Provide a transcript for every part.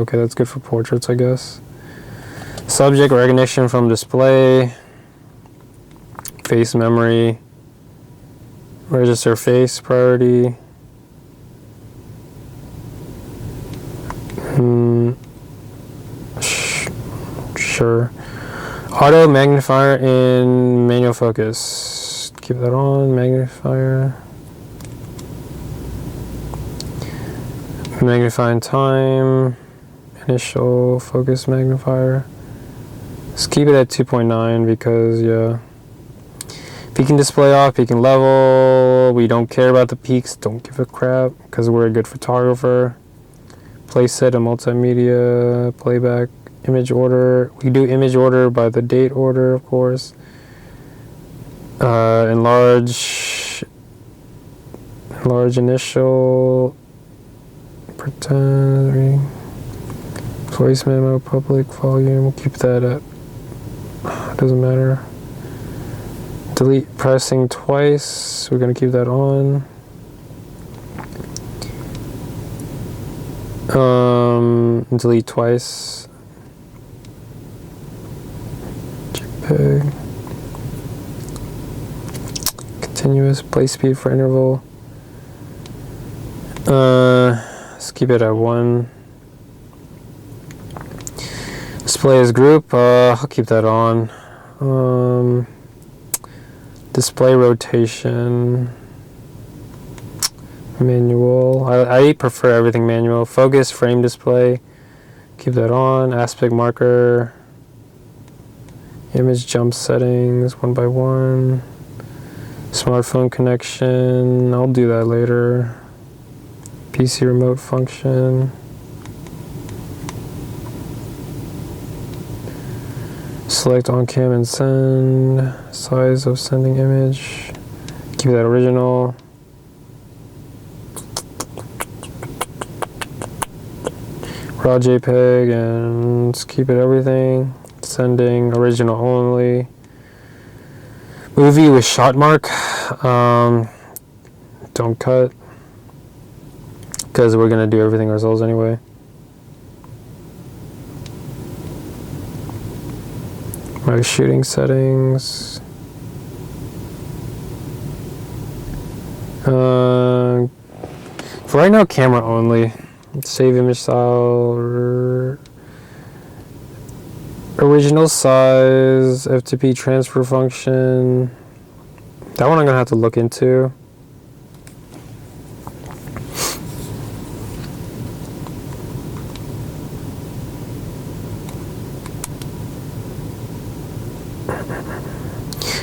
Okay, that's good for portraits, I guess. Subject recognition from display. Face memory. Register face priority. Sure. Auto magnifier and manual focus. Keep that on. Magnifier. Magnifying time. Initial focus magnifier. Let's keep it at 2.9 because, yeah. Peaking display off, peaking level. We don't care about the peaks. Don't give a crap because we're a good photographer. Playset and multimedia. Playback. Image order. We do image order by the date order, of course. Enlarge initial. Pretend. Voice memo, public volume. We'll keep that at. Doesn't matter. Delete pressing twice. We're gonna keep that on. Delete twice. JPEG. Continuous play speed for interval. Let's keep it at 1. Display as group. I'll keep that on. Display rotation. Manual. I prefer everything manual. Focus frame display. Keep that on. Aspect marker. Image jump settings 1 by 1. Smartphone connection. I'll do that later. PC remote function. Select on cam and send. Size of sending image. Keep that original. Raw JPEG and let's keep it everything. Sending original only. Movie with shot mark. Don't cut. Because we're going to do everything ourselves anyway. My shooting settings. For right now, camera only. Save image style. Original size. FTP transfer function. That one I'm going to have to look into.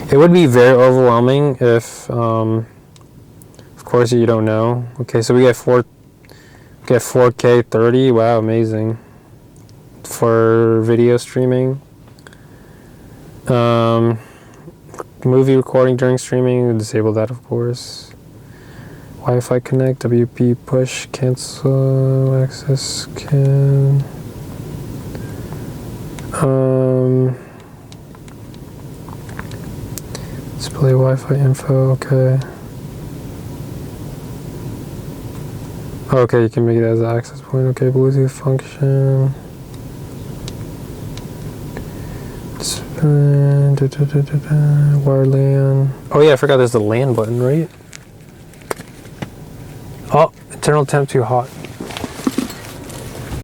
It would be very overwhelming if, of course, you don't know. Okay, so we get 4K 30. Wow, amazing. For video streaming. Movie recording during streaming, disable that, of course. Wi-Fi connect, WP push, cancel, access can. Display Wi-Fi info, okay. Okay, you can make it as an access point. Okay, Bluetooth function. Wire LAN. Oh yeah, I forgot there's the LAN button, right? Oh, internal temp too hot.